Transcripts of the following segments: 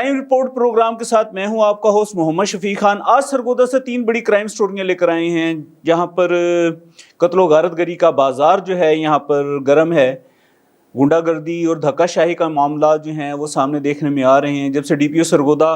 Crime report programme کے ساتھ میں ہوں آپ کا ہوسٹ محمد شفیق خان۔ آج سرگودا سے 3 بڑی کرائم سٹوریاں لے کر آئے ہیں جہاں پر قتل و غارت گری کا بازار جو ہے یہاں پر گرم ہے۔ گنڈا گردی اور دھکا شاہی کا معاملات جو ہیں وہ سامنے دیکھنے میں آ رہے ہیں۔ جب سے ڈی پی او سرگودا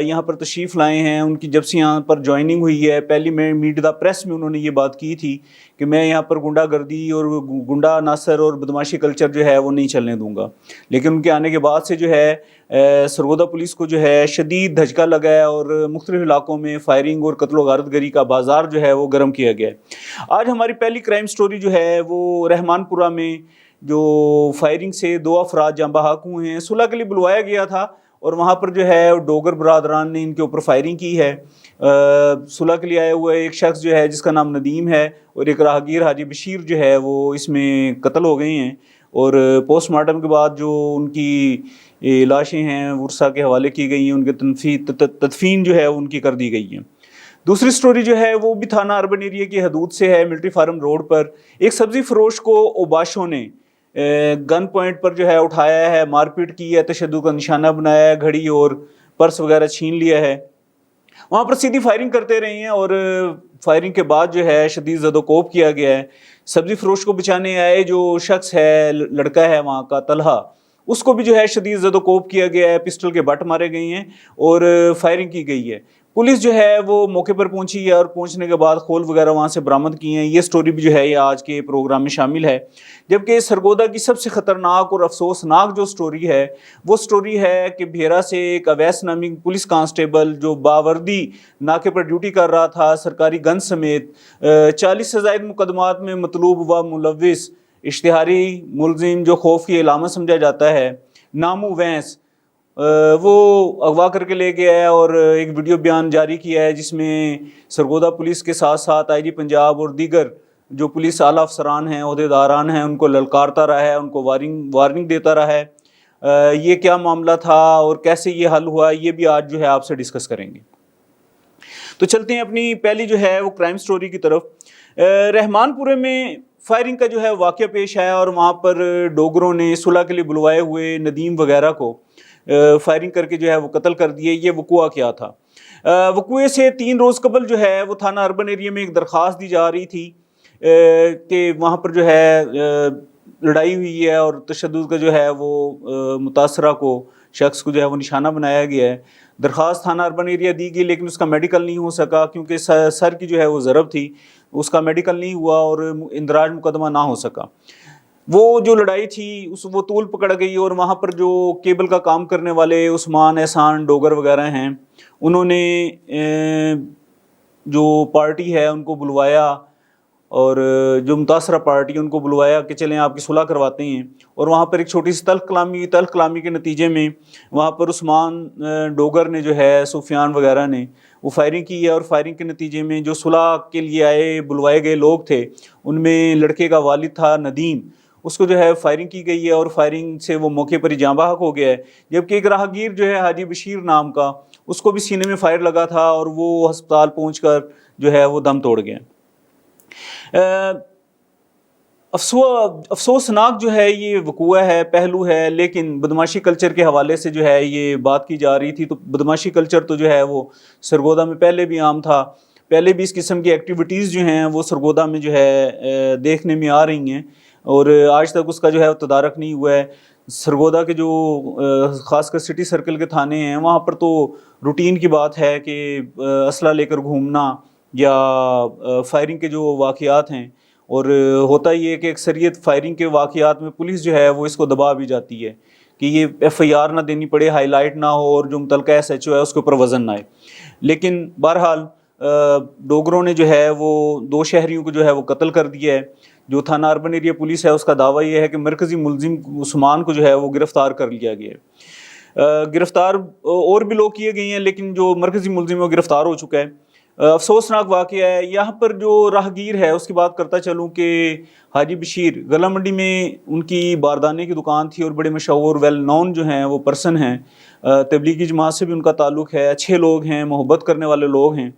یہاں پر تشریف لائے ہیں، ان کی جب سے یہاں پر جوائننگ ہوئی ہے، پہلی میں میٹ دا پریس میں انہوں نے یہ بات کی تھی کہ میں یہاں پر گنڈا گردی اور گنڈا ناصر اور بدماشی کلچر جو ہے وہ نہیں چلنے دوں گا۔ لیکن ان کے آنے کے بعد سے جو ہے سرگودا پولیس کو جو ہے شدید دھچکا لگا ہے اور مختلف علاقوں میں فائرنگ اور قتل و غارت گری کا بازار جو ہے وہ گرم کیا گیا ہے۔ آج ہماری پہلی کرائم سٹوری جو ہے وہ رحمان پورہ میں جو فائرنگ سے 2 افراد جاں بحق ہوئے ہیں، صلح کے لیے بلوایا گیا تھا اور وہاں پر جو ہے ڈوگر برادران نے ان کے اوپر فائرنگ کی ہے۔ صلح کے لیے آئے ہوئے ایک شخص جو ہے جس کا نام ندیم ہے اور ایک راہگیر حاجی بشیر جو ہے وہ اس میں قتل ہو گئے ہیں، اور پوسٹ مارٹم کے بعد جو ان کی لاشیں ہیں ورثہ کے حوالے کی گئی ہیں، ان کے تدفین جو ہے ان کی کر دی گئی ہے۔ دوسری سٹوری جو ہے وہ بھی تھانہ اربن ایریا کی حدود سے ہے۔ ملٹری فارم روڈ پر ایک سبزی فروش کو اوباشوں نے گن پوائنٹ پر جو ہے اٹھایا ہے، مار پیٹ کی ہے، تشدد کا نشانہ بنایا ہے، گھڑی اور پرس وغیرہ چھین لیا ہے۔ وہاں پر سیدھی فائرنگ کرتے رہے ہیں اور فائرنگ کے بعد جو ہے شدید زد و کوب کیا گیا ہے۔ سبزی فروش کو بچانے آئے جو شخص ہے، لڑکا ہے وہاں کا طلحہ، اس کو بھی جو ہے شدید زد و کوب کیا گیا ہے، پسٹل کے بٹ مارے گئے ہیں اور فائرنگ کی گئی ہے۔ پولیس جو ہے وہ موقع پر پہنچی ہے اور پہنچنے کے بعد کھول وغیرہ وہاں سے برآمد کیے ہیں۔ یہ سٹوری بھی جو ہے یہ آج کے پروگرام میں شامل ہے۔ جبکہ سرگودا کی سب سے خطرناک اور افسوسناک جو سٹوری ہے وہ سٹوری ہے کہ بھیرا سے ایک اویس نامی پولیس کانسٹیبل جو باوردی ناکے پر ڈیوٹی کر رہا تھا، سرکاری گن سمیت 40 سے زائد مقدمات میں مطلوب و ملوث اشتہاری ملزم جو خوف کی علامت سمجھا جاتا ہے، نامو وینس، وہ اغوا کر کے لے گیا ہے اور ایک ویڈیو بیان جاری کیا ہے جس میں سرگودا پولیس کے ساتھ ساتھ آئی جی پنجاب اور دیگر جو پولیس اعلیٰ افسران ہیں، عہدیداران ہیں، ان کو للکارتا رہا ہے، ان کو وارننگ دیتا رہا ہے۔ یہ کیا معاملہ تھا اور کیسے یہ حل ہوا، یہ بھی آج جو ہے آپ سے ڈسکس کریں گے۔ تو چلتے ہیں اپنی پہلی جو ہے وہ کرائم سٹوری کی طرف۔ رحمان پورے میں فائرنگ کا جو ہے واقعہ پیش آیا اور وہاں پر ڈوگروں نے صلح کے لیے بلوائے ہوئے ندیم وغیرہ کو فائرنگ کر کے جو ہے وہ قتل کر دیے۔ یہ وقوعہ کیا تھا؟ وقوعے سے 3 روز قبل جو ہے وہ تھانہ اربن ایریا میں ایک درخواست دی جا رہی تھی کہ وہاں پر جو ہے لڑائی ہوئی ہے اور تشدد کا جو ہے وہ متاثرہ کو شخص کو جو ہے وہ نشانہ بنایا گیا ہے۔ درخواست تھانہ اربن ایریا دی گئی لیکن اس کا میڈیکل نہیں ہو سکا کیونکہ سر کی جو ہے وہ ضرب تھی، اس کا میڈیکل نہیں ہوا اور اندراج مقدمہ نہ ہو سکا۔ وہ جو لڑائی تھی وہ طول پکڑ گئی اور وہاں پر جو کیبل کا کام کرنے والے عثمان، احسان، ڈوگر وغیرہ ہیں، انہوں نے جو پارٹی ہے ان کو بلوایا اور جو متاثرہ پارٹی ان کو بلوایا کہ چلیں آپ کی صلح کرواتے ہیں، اور وہاں پر ایک چھوٹی سی تلخ کلامی کے نتیجے میں وہاں پر عثمان ڈوگر نے جو ہے سفیان وغیرہ نے وہ فائرنگ کی ہے، اور فائرنگ کے نتیجے میں جو صلح کے لیے بلوائے گئے لوگ تھے ان میں لڑکے کا والد تھا ندیم، اس کو جو ہے فائرنگ کی گئی ہے اور فائرنگ سے وہ موقع پر ہی جاں بحق ہو گیا ہے۔ جبکہ ایک راہگیر جو ہے حاجی بشیر نام کا، اس کو بھی سینے میں فائر لگا تھا اور وہ ہسپتال پہنچ کر جو ہے وہ دم توڑ گیا۔ افسوسناک جو ہے یہ وقوعہ ہے، پہلو ہے، لیکن بدماشی کلچر کے حوالے سے جو ہے یہ بات کی جا رہی تھی۔ تو بدماشی کلچر تو جو ہے وہ سرگودا میں پہلے بھی عام تھا، پہلے بھی اس قسم کی ایکٹیویٹیز جو ہیں وہ سرگودا میں جو ہے دیکھنے میں آ رہی ہیں اور آج تک اس کا جو ہے تدارک نہیں ہوا ہے۔ سرگودا کے جو خاص کر سٹی سرکل کے تھانے ہیں وہاں پر تو روٹین کی بات ہے کہ اسلحہ لے کر گھومنا یا فائرنگ کے جو واقعات ہیں، اور ہوتا یہ ہے کہ اکثریت فائرنگ کے واقعات میں پولیس جو ہے وہ اس کو دبا بھی جاتی ہے کہ یہ ایف آئی آر نہ دینی پڑے، ہائی لائٹ نہ ہو اور جو متعلقہ ایس ایچ او ہے اس کے اوپر وزن نہ آئے۔ لیکن بہرحال ڈوگروں نے جو ہے وہ 2 شہریوں کو جو ہے وہ قتل کر دیا ہے۔ جو تھانہ اربن ایریا پولیس ہے اس کا دعویٰ یہ ہے کہ مرکزی ملزم عثمان کو جو ہے وہ گرفتار کر لیا گیا ہے۔ گرفتار اور بھی لوگ کیے گئے ہیں لیکن جو مرکزی ملزم ہے وہ گرفتار ہو چکا ہے۔ افسوسناک واقعہ ہے۔ یہاں پر جو راہگیر ہے اس کی بات کرتا چلوں کہ حاجی بشیر گلا منڈی میں ان کی باردانے کی دکان تھی اور بڑے مشہور ویل نون جو ہیں وہ پرسن ہیں، تبلیغی جماعت سے بھی ان کا تعلق ہے، اچھے لوگ ہیں، محبت کرنے والے لوگ ہیں۔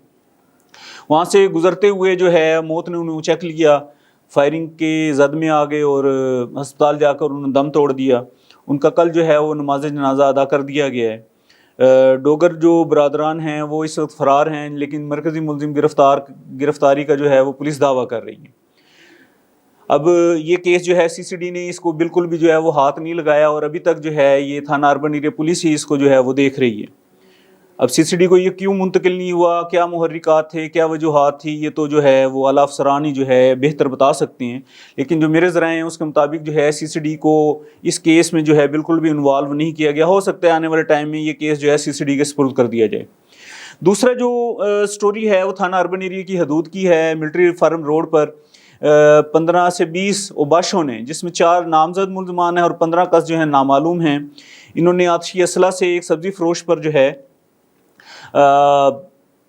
وہاں سے گزرتے ہوئے جو ہے موت نے انہیں اچک لیا، فائرنگ کے زد میں آ گئے اور ہسپتال جا کر انہوں نے دم توڑ دیا۔ ان کا کل جو ہے وہ نماز جنازہ ادا کر دیا گیا ہے۔ ڈوگر جو برادران ہیں وہ اس وقت فرار ہیں، لیکن مرکزی ملزم گرفتاری کا جو ہے وہ پولیس دعویٰ کر رہی ہے۔ اب یہ کیس جو ہے سی سی ڈی نے اس کو بالکل بھی جو ہے وہ ہاتھ نہیں لگایا، اور ابھی تک جو ہے یہ تھانہ اربن ایریا پولیس ہی اس کو جو ہے وہ دیکھ رہی ہے۔ اب سی سی ڈی کو یہ کیوں منتقل نہیں ہوا، کیا محرکات تھے، کیا وجوہات تھی، یہ تو جو ہے وہ اعلیٰ افسران ہی جو ہے بہتر بتا سکتے ہیں، لیکن جو میرے ذرائع ہیں اس کے مطابق جو ہے سی سی ڈی کو اس کیس میں جو ہے بالکل بھی انوالو نہیں کیا گیا۔ ہو سکتا ہے آنے والے ٹائم میں یہ کیس جو ہے سی سی ڈی کے سپرد کر دیا جائے۔ دوسرا جو سٹوری ہے وہ تھانہ اربن ایریا کی حدود کی ہے۔ ملٹری فارم روڈ پر 15 سے 20 اوباشوں نے، جس میں 4 نامزد ملزمان ہیں اور 15 کس جو ہیں نامعلوم ہیں، انہوں نے آتشی اسلحہ سے ایک سبزی فروش پر جو ہے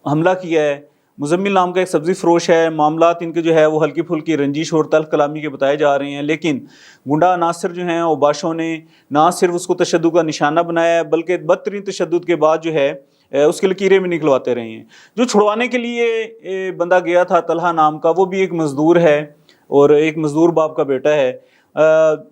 حملہ کیا ہے۔ مزمل نام کا ایک سبزی فروش ہے۔ معاملات ان کے جو ہے وہ ہلکی پھلکی رنجش اور تلخ کلامی کے بتائے جا رہے ہیں، لیکن گنڈا عناصر جو ہیں اوباشوں نے نہ صرف اس کو تشدد کا نشانہ بنایا ہے بلکہ بدترین تشدد کے بعد جو ہے اس کے لکیریں بھی نکلواتے رہے ہیں۔ جو چھڑوانے کے لیے بندہ گیا تھا طلحہ نام کا، وہ بھی ایک مزدور ہے اور ایک مزدور باپ کا بیٹا ہے۔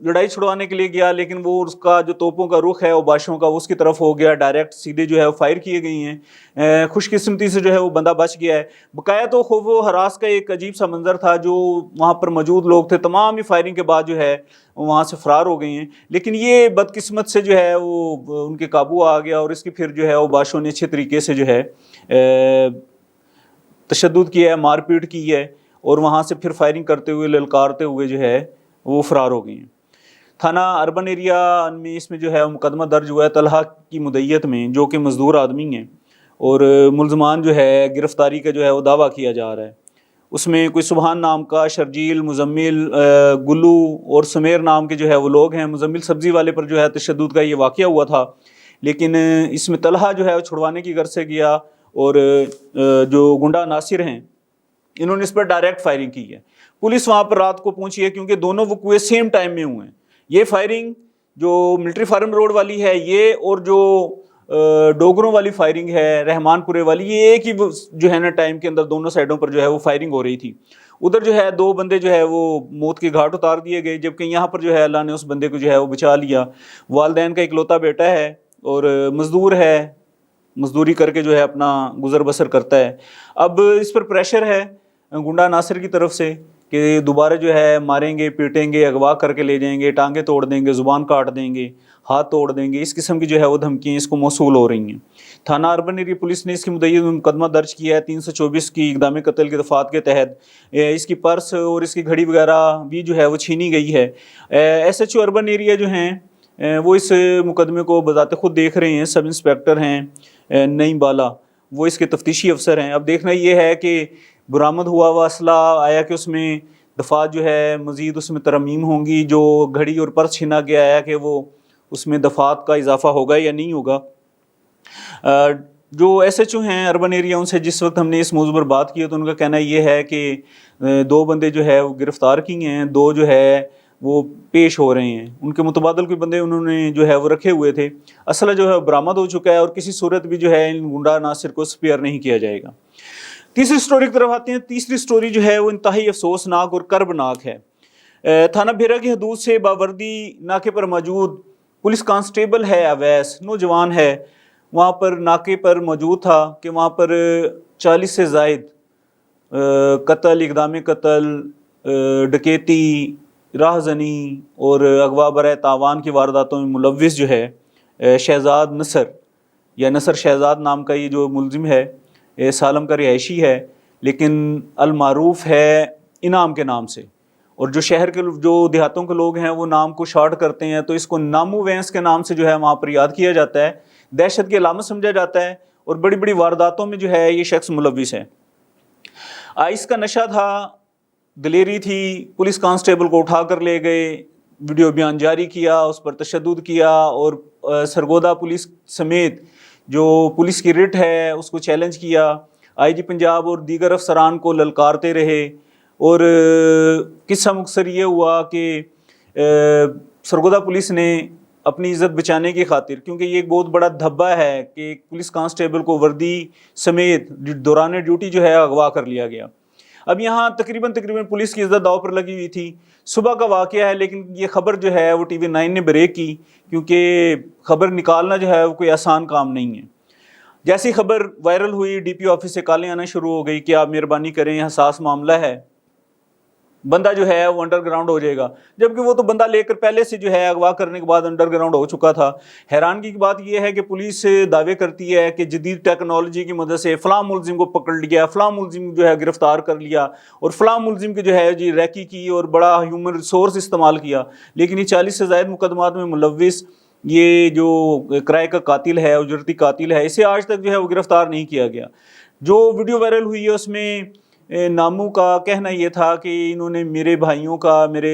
لڑائی چھڑوانے کے لیے گیا، لیکن وہ اس کا جو توپوں کا رخ ہے اوباشوں کا اس کی طرف ہو گیا، ڈائریکٹ سیدھے جو ہے وہ فائر کیے گئی ہیں۔ خوش قسمتی سے جو ہے وہ بندہ بچ گیا ہے۔ بقایا تو خوف و ہراس کا ایک عجیب سا منظر تھا، جو وہاں پر موجود لوگ تھے تمام ہی فائرنگ کے بعد جو ہے وہاں سے فرار ہو گئی ہیں، لیکن یہ بدقسمت سے جو ہے وہ ان کے قابو آ گیا، اور اس کی پھر جو ہے اوباشوں نے اچھے طریقے سے جو ہے تشدد کیا ہے، مار پیٹ کی ہے، اور وہاں سے پھر فائرنگ کرتے ہوئے للکارتے ہوئے جو ہے وہ فرار ہو گئی ہیں۔ تھانہ اربن ایریا میں اس میں جو ہے مقدمہ درج ہوا ہے طلحہ کی مدعیت میں، جو کہ مزدور آدمی ہیں، اور ملزمان جو ہے گرفتاری کا جو ہے وہ دعویٰ کیا جا رہا ہے۔ اس میں کوئی سبحان نام کا، شرجیل، مزمل، گلو اور سمیر نام کے جو ہے وہ لوگ ہیں۔ مزمل سبزی والے پر جو ہے تشدد کا یہ واقعہ ہوا تھا، لیکن اس میں طلحہ جو ہے وہ چھڑوانے کی غرض سے گیا، اور جو گنڈا عناصر ہیں انہوں نے اس پر ڈائریکٹ فائرنگ کی ہے۔ پولیس وہاں پر رات کو پہنچی ہے، کیونکہ دونوں وقوعے سیم ٹائم میں ہوئے ہیں۔ یہ فائرنگ جو ملٹری فارم روڈ والی ہے یہ، اور جو ڈوگروں والی فائرنگ ہے رحمان پورے والی، یہ ایک ہی جو ہے نا ٹائم کے اندر دونوں سائڈوں پر جو ہے وہ فائرنگ ہو رہی تھی۔ ادھر جو ہے 2 بندے جو ہے وہ موت کے گھاٹ اتار دیے گئے، جبکہ یہاں پر جو ہے اللہ نے اس بندے کو جو ہے وہ بچا لیا۔ والدین کا اکلوتا بیٹا ہے اور مزدور ہے، مزدوری کر کے جو ہے اپنا گزر بسر کرتا ہے۔ اب اس پر پریشر ہے گنڈا عناصر کی طرف سے کہ دوبارہ جو ہے ماریں گے، پیٹیں گے، اغوا کر کے لے جائیں گے، ٹانگیں توڑ دیں گے، زبان کاٹ دیں گے، ہاتھ توڑ دیں گے، اس قسم کی جو ہے وہ دھمکیاں اس کو موصول ہو رہی ہیں۔ تھانہ اربن ایریا پولیس نے اس کی مدعیت میں مقدمہ درج کیا ہے 324 کی اقدام قتل کے دفعات کے تحت۔ اس کی پرس اور اس کی گھڑی وغیرہ بھی جو ہے وہ چھینی گئی ہے۔ S H O urban area جو ہیں وہ اس مقدمے کو بذات خود دیکھ رہے ہیں۔ سب انسپیکٹر ہیں نعیم بالا، وہ اس کے تفتیشی افسر ہیں۔ اب دیکھنا یہ ہے کہ برآمد ہوا اسلحہ آیا کہ اس میں دفعات جو ہے مزید اس میں ترمیم ہوں گی، جو گھڑی اور پرس چھینا گیا ہے کہ وہ اس میں دفعات کا اضافہ ہوگا یا نہیں ہوگا۔ جو ایس ایچ او ہیں اربن ایریا، ان سے جس وقت ہم نے اس موضوع پر بات کی تو ان کا کہنا یہ ہے کہ 2 بندے جو ہے وہ گرفتار کیے ہیں، 2 جو ہے وہ پیش ہو رہے ہیں۔ ان کے متبادل کوئی بندے انہوں نے جو ہے وہ رکھے ہوئے تھے۔ اسلحہ جو ہے برآمد ہو چکا ہے، اور کسی صورت بھی جو ہے ان گنڈا عناصر کو سپیئر نہیں کیا جائے گا۔ تیسری سٹوری کی طرف آتے ہیں۔ تیسری سٹوری جو ہے وہ انتہائی افسوسناک اور کربناک ہے۔ تھانہ بھیرا کی حدود سے باوردی ناکے پر موجود پولیس کانسٹیبل ہے اویس، نوجوان ہے، وہاں پر ناکے پر موجود تھا کہ وہاں پر 40 سے زائد قتل، اقدام قتل، ڈکیتی، راہ زنی اور اغوا برائے تاوان کی وارداتوں میں ملوث جو ہے شہزاد نصر یا نصر شہزاد نام کا یہ جو ملزم ہے، سالم کا رہائشی ہے، لیکن المعروف ہے انعام کے نام سے، اور جو شہر کے جو دیہاتوں کے لوگ ہیں وہ نام کو شارٹ کرتے ہیں، تو اس کو نامو وینس کے نام سے جو ہے وہاں پر یاد کیا جاتا ہے۔ دہشت کی علامت سمجھا جاتا ہے، اور بڑی بڑی وارداتوں میں جو ہے یہ شخص ملوث ہے۔ اس کا نشہ تھا، دلیری تھی، پولیس کانسٹیبل کو اٹھا کر لے گئے، ویڈیو بیان جاری کیا، اس پر تشدد کیا، اور سرگودا پولیس سمیت جو پولیس کی رٹ ہے اس کو چیلنج کیا۔ آئی جی پنجاب اور دیگر افسران کو للکارتے رہے، اور قصہ مختصر یہ ہوا کہ سرگودا پولیس نے اپنی عزت بچانے کی خاطر، کیونکہ یہ ایک بہت بڑا دھبہ ہے کہ ایک پولیس کانسٹیبل کو وردی سمیت دوران ڈیوٹی جو ہے اغوا کر لیا گیا۔ اب یہاں تقریباً پولیس کی عزت داؤ پر لگی ہوئی تھی۔ صبح کا واقعہ ہے، لیکن یہ خبر جو ہے وہ ٹی وی 9 نے بریک کی، کیونکہ خبر نکالنا جو ہے وہ کوئی آسان کام نہیں ہے۔ جیسی خبر وائرل ہوئی ڈی پی او آفس سے کالیں آنا شروع ہو گئی کہ آپ مہربانی کریں حساس معاملہ ہے، بندہ جو ہے وہ انڈر گراؤنڈ ہو جائے گا، جبکہ وہ تو بندہ لے کر پہلے سے جو ہے اغوا کرنے کے بعد انڈر گراؤنڈ ہو چکا تھا۔ حیرانگی کی بات یہ ہے کہ پولیس دعوے کرتی ہے کہ جدید ٹیکنالوجی کی مدد سے فلاں ملزم کو پکڑ لیا، فلاں ملزم جو ہے گرفتار کر لیا اور فلاں ملزم کی جو ہے جی ریکی کی اور بڑا ہیومن ریسورس استعمال کیا، لیکن یہ 40 سے زائد مقدمات میں ملوث یہ جو کرائے کا قاتل ہے، اجرتی قاتل ہے، اسے آج تک جو ہے وہ گرفتار نہیں کیا گیا۔ جو ویڈیو وائرل ہوئی ہے اس میں نامو کا کہنا یہ تھا کہ انہوں نے میرے بھائیوں کا، میرے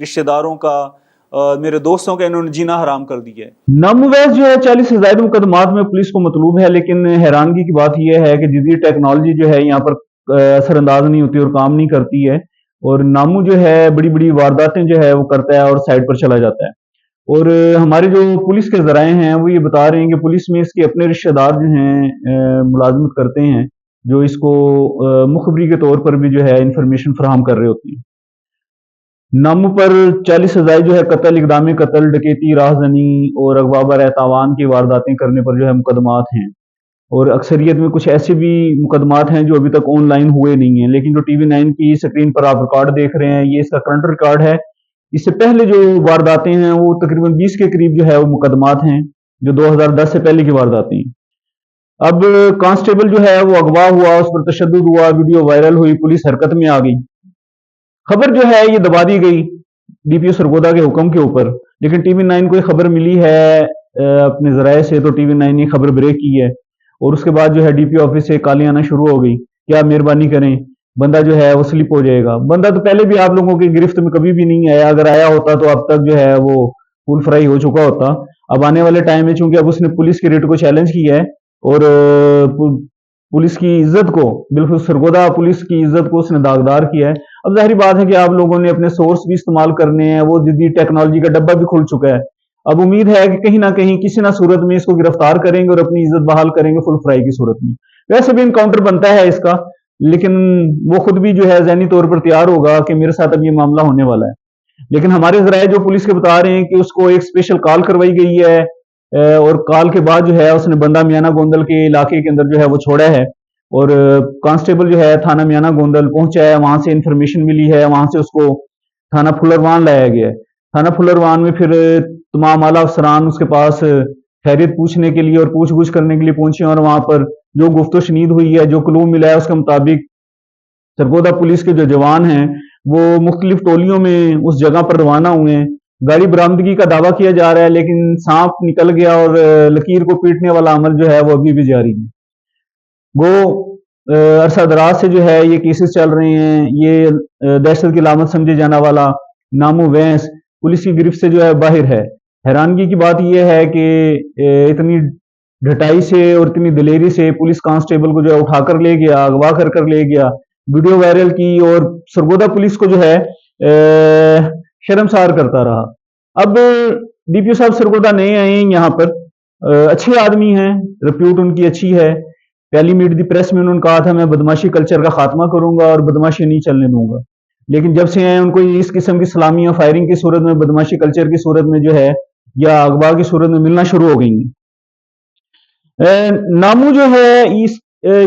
رشتہ داروں کا، میرے دوستوں کا انہوں نے جینا حرام کر دیا ہے۔ نامو ویس جو ہے 40 سے زائد مقدمات میں پولیس کو مطلوب ہے، لیکن حیرانگی کی بات یہ ہے کہ جدید ٹیکنالوجی جو ہے یہاں پر اثر انداز نہیں ہوتی اور کام نہیں کرتی ہے، اور نامو جو ہے بڑی بڑی وارداتیں جو ہے وہ کرتا ہے اور سائڈ پر چلا جاتا ہے۔ اور ہمارے جو پولیس کے ذرائع ہیں وہ یہ بتا رہے ہیں کہ پولیس میں اس کے اپنے رشتہ دار جو ہیں ملازمت کرتے ہیں، جو اس کو مخبری کے طور پر بھی جو ہے انفارمیشن فراہم کر رہے ہوتے ہیں۔ نامو پر 40 سے زائد جو ہے قتل، اقدام قتل، ڈکیتی، راہزنی اور اغوا برائے تاوان کی وارداتیں کرنے پر جو ہے مقدمات ہیں، اور اکثریت میں کچھ ایسے بھی مقدمات ہیں جو ابھی تک آن لائن ہوئے نہیں ہیں، لیکن جو ٹی وی 9 کی سکرین پر آپ ریکارڈ دیکھ رہے ہیں یہ اس کا کرنٹ ریکارڈ ہے۔ اس سے پہلے جو وارداتیں ہیں وہ تقریباً 20 کے قریب جو ہے وہ مقدمات ہیں جو 2010 سے پہلے کی وارداتیں ہیں۔ اب کانسٹیبل جو ہے وہ اغوا ہوا، اس پر تشدد ہوا، ویڈیو وائرل ہوئی، پولیس حرکت میں آ گئی، خبر جو ہے یہ دبا دی گئی ڈی پی او سرگودا کے حکم کے اوپر، لیکن ٹی وی 9 کو یہ خبر ملی ہے اپنے ذرائع سے، تو ٹی وی 9 نے خبر بریک کی ہے، اور اس کے بعد جو ہے ڈی پی او آفس سے کالیں آنا شروع ہو گئی کہ آپ مہربانی کریں، بندہ جو ہے وہ سلپ ہو جائے گا۔ بندہ تو پہلے بھی آپ لوگوں کی گرفت میں کبھی بھی نہیں آیا، اگر آیا ہوتا تو اب تک جو ہے وہ فل فرائی ہو چکا ہوتا۔ اب آنے والے ٹائم میں چونکہ اب اس نے پولیس کے ریٹ کو چیلنج کیا ہے اور پولیس کی عزت کو، بالکل سرگودا پولیس کی عزت کو اس نے داغدار کیا ہے، اب ظاہری بات ہے کہ آپ لوگوں نے اپنے سورس بھی استعمال کرنے ہیں، وہ جدید ٹیکنالوجی کا ڈبہ بھی کھل چکا ہے۔ اب امید ہے کہ کہیں نہ کہیں کسی نہ صورت میں اس کو گرفتار کریں گے اور اپنی عزت بحال کریں گے فل فرائی کی صورت میں۔ ویسے بھی انکاؤنٹر بنتا ہے اس کا، لیکن وہ خود بھی جو ہے ذہنی طور پر تیار ہوگا کہ میرے ساتھ اب یہ معاملہ ہونے والا ہے، لیکن ہمارے ذرائع جو پولیس کے بتا رہے ہیں کہ اس کو ایک اسپیشل کال کروائی گئی ہے، اور کال کے بعد جو ہے اس نے بندہ میانہ گوندل کے علاقے کے اندر جو ہے وہ چھوڑا ہے، اور کانسٹیبل جو ہے تھانہ میانہ گوندل پہنچا ہے، وہاں سے انفارمیشن ملی ہے، وہاں سے اس کو تھانہ پھلروان لایا گیا ہے۔ تھانہ پھلروان میں پھر تمام اعلیٰ افسران اس کے پاس خیریت پوچھنے کے لیے اور پوچھ گچھ کرنے کے لیے پہنچے، اور وہاں پر جو گفت و شنید ہوئی ہے، جو کلو ملا ہے، اس کے مطابق سرگودا پولیس کے جو جوان ہیں وہ مختلف ٹولیوں میں اس جگہ پر روانہ ہوئے ہیں۔ گاڑی برآمدگی کا دعویٰ کیا جا رہا ہے، لیکن سانپ نکل گیا اور لکیر کو پیٹنے والا عمل جو ہے وہ ابھی بھی جاری ہے۔ وہ عرصہ دراز سے جو ہے یہ کیسز چل رہے ہیں، یہ دہشت کی علامت سمجھے جانا والا نامو وینس پولیس کی گرفت سے جو ہے باہر ہے۔ حیرانگی کی بات یہ ہے کہ اتنی ڈھٹائی سے اور اتنی دلیری سے پولیس کانسٹیبل کو جو ہے اٹھا کر لے گیا، اغوا کر لے گیا، ویڈیو وائرل کی، اور سرگودا پولیس کو جو ہے شرمسار کرتا رہا۔ اب ڈی پی او صاحب سرگودا نئے آئے ہیں یہاں پر، اچھے آدمی ہیں، ریپیوٹ ان کی اچھی ہے، پہلی میٹ دی پریس میں انہوں نے کہا تھا میں بدماشی کلچر کا خاتمہ کروں گا اور بدماشی نہیں چلنے دوں گا، لیکن جب سے ہیں ان کو اس قسم کی سلامیاں فائرنگ کی صورت میں، بدماشی کلچر کی صورت میں جو ہے یا اغوا کی صورت میں ملنا شروع ہو گئی ہیں۔ نامو جو ہے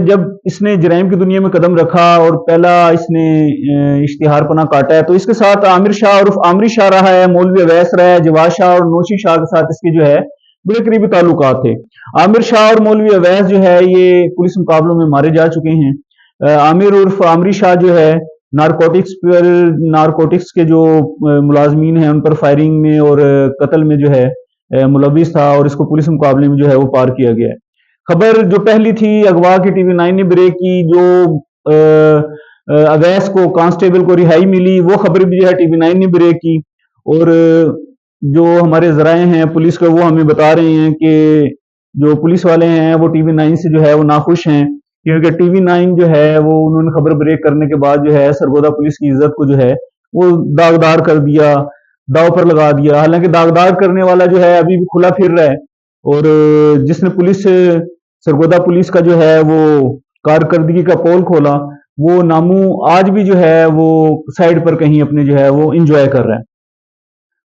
جب اس نے جرائم کی دنیا میں قدم رکھا اور پہلا اس نے اشتہار پناہ کاٹا ہے، تو اس کے ساتھ عامر شاہ عرف عامری شاہ رہا ہے، مولوی اویس رہا ہے، جواز شاہ اور نوشی شاہ کے ساتھ اس کے جو ہے بڑے قریبی تعلقات تھے۔ عامر شاہ اور مولوی اویس جو ہے یہ پولیس مقابلوں میں مارے جا چکے ہیں۔ عامر عرف عامری شاہ جو ہے نارکوٹکس کے جو ملازمین ہیں ان پر فائرنگ میں اور قتل میں جو ہے ملوث تھا، اور اس کو پولیس مقابلے میں جو ہے وہ پار کیا گیا ہے۔ خبر جو پہلی تھی اغوا کی ٹی وی 9 نے بریک کی، جو اویس کو کانسٹیبل کو رہائی ملی وہ خبر بھی جو ہے ٹی وی 9 نے بریک کی، اور جو ہمارے ذرائع ہیں پولیس کا وہ ہمیں بتا رہے ہیں کہ جو پولیس والے ہیں وہ ٹی وی 9 سے جو ہے وہ ناخوش ہیں، کیونکہ ٹی وی 9 جو ہے وہ انہوں نے خبر بریک کرنے کے بعد جو ہے سرگودا پولیس کی عزت کو جو ہے وہ داغدار کر دیا، داؤ پر لگا دیا۔ حالانکہ داغدار کرنے والا جو ہے ابھی بھی کھلا پھر رہا ہے، اور جس نے پولیس سرگودا پولیس کا جو ہے وہ کارکردگی کا پول کھولا، وہ نامو آج بھی جو ہے وہ سائڈ پر کہیں اپنے جو ہے وہ انجوائے کر رہا ہے۔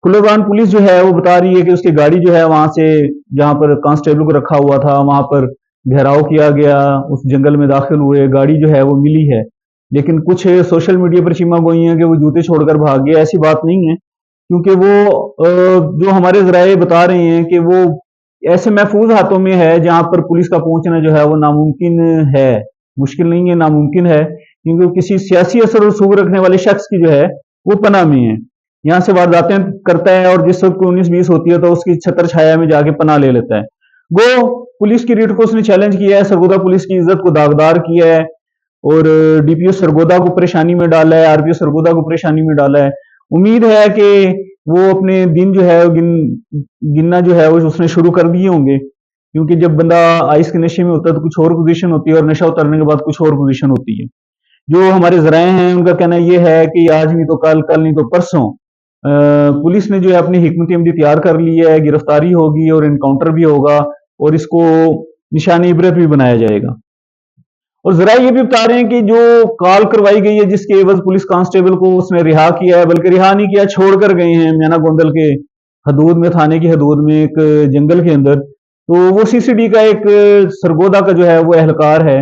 پھلروان پولیس جو ہے وہ بتا رہی ہے کہ اس کی گاڑی جو ہے وہاں سے جہاں پر کانسٹیبل کو رکھا ہوا تھا وہاں پر گھیراؤ کیا گیا، اس جنگل میں داخل ہوئے، گاڑی جو ہے وہ ملی ہے، لیکن کچھ سوشل میڈیا پر چیمہ گوئی ہیں کہ وہ جوتے چھوڑ کر بھاگ گیا. ایسی بات نہیں ہے، کیونکہ وہ جو ہمارے ذرائع بتا رہے ہیں کہ وہ ایسے محفوظ ہاتھوں میں ہے جہاں پر پولیس کا پہنچنا جو ہے وہ ناممکن ہے. مشکل نہیں ہے، ناممکن ہے، کیونکہ وہ کسی سیاسی اثر و رسوخ رکھنے والے شخص کی جو ہے وہ پناہ میں ہے. یہاں سے وارداتیں کرتا ہے اور جس وقت کو 19-20 ہوتی ہے تو اس کی چھتر چھایا میں جا کے پناہ لے لیتا ہے. گو پولیس کی ریٹ کو اس نے چیلنج کیا ہے، سرگودا پولیس کی عزت کو داغدار کیا ہے، اور ڈی پی او سرگودا کو پریشانی میں ڈالا ہے، آر پی او سرگودا کو پریشانی میں ڈالا ہے. امید ہے کہ وہ اپنے دن جو ہے گننا جو ہے وہ اس نے شروع کر دیے ہوں گے، کیونکہ جب بندہ آئس کے نشے میں ہوتا ہے تو کچھ اور پوزیشن ہوتی ہے اور نشہ اترنے کے بعد کچھ اور پوزیشن ہوتی ہے. جو ہمارے ذرائع ہیں ان کا کہنا یہ ہے کہ آج نہیں تو کل، کل نہیں تو پرسوں پولیس نے جو ہے اپنی حکمت عملی تیار کر لی ہے، گرفتاری ہوگی اور انکاؤنٹر بھی ہوگا، اور اس کو نشان عبرت بھی بنایا جائے گا. اور ذرائع یہ بھی بتا رہے ہیں کہ جو کال کروائی گئی ہے جس کے عوض پولیس کانسٹیبل کو اس نے رہا کیا ہے، بلکہ رہا نہیں کیا، چھوڑ کر گئے ہیں میانا گوندل کے حدود میں، تھانے کی حدود میں ایک جنگل کے اندر. تو وہ سی سی ڈی کا ایک سرگودا کا جو ہے وہ اہلکار ہے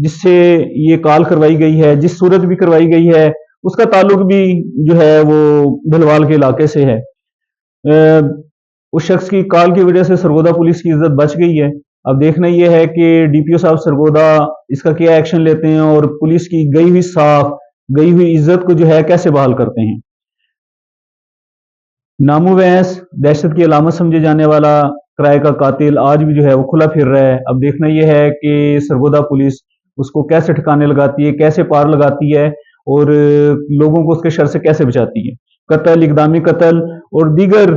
جس سے یہ کال کروائی گئی ہے، جس صورت بھی کروائی گئی ہے اس کا تعلق بھی جو ہے وہ بھلوال کے علاقے سے ہے. اس شخص کی کال کی وجہ سے سرگودا پولیس کی عزت بچ گئی ہے. اب دیکھنا یہ ہے کہ ڈی پی او صاحب سرگودا اس کا کیا ایکشن لیتے ہیں اور پولیس کی گئی ہوئی صاف، گئی ہوئی عزت کو جو ہے کیسے بحال کرتے ہیں. نامو وینس دہشت کی علامت سمجھے جانے والا کرائے کا قاتل آج بھی جو ہے وہ کھلا پھر رہا ہے. اب دیکھنا یہ ہے کہ سرگودا پولیس اس کو کیسے ٹھکانے لگاتی ہے، کیسے پار لگاتی ہے، اور لوگوں کو اس کے شر سے کیسے بچاتی ہے. قتل، اقدامی قتل اور دیگر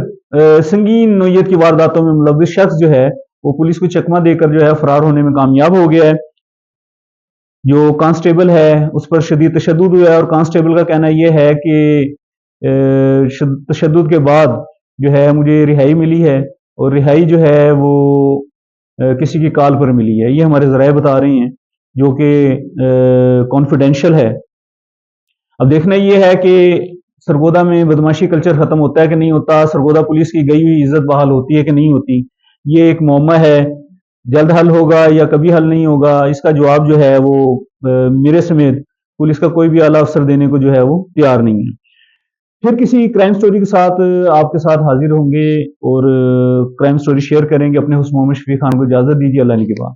سنگین نوعیت کی وارداتوں میں ملوث شخص جو ہے وہ پولیس کو چکمہ دے کر جو ہے فرار ہونے میں کامیاب ہو گیا ہے. جو کانسٹیبل ہے اس پر شدید تشدد ہوا ہے، اور کانسٹیبل کا کہنا یہ ہے کہ تشدد کے بعد جو ہے مجھے رہائی ملی ہے، اور رہائی جو ہے وہ کسی کی کال پر ملی ہے. یہ ہمارے ذرائع بتا رہے ہیں جو کہ کانفیڈینشیل ہے. اب دیکھنا یہ ہے کہ سرگودا میں بدماشی کلچر ختم ہوتا ہے کہ نہیں ہوتا، سرگودا پولیس کی گئی ہوئی عزت بحال ہوتی ہے کہ نہیں ہوتی. یہ ایک معمہ ہے، جلد حل ہوگا یا کبھی حل نہیں ہوگا، اس کا جواب جو ہے وہ میرے سمیت پولیس کا کوئی بھی اعلیٰ افسر دینے کو جو ہے وہ تیار نہیں ہے. پھر کسی کرائم سٹوری کے ساتھ آپ کے ساتھ حاضر ہوں گے اور کرائم سٹوری شیئر کریں گے. اپنے ہوسٹ محمد شفیق خان کو اجازت دیجیے. اللہ نے کے بعد.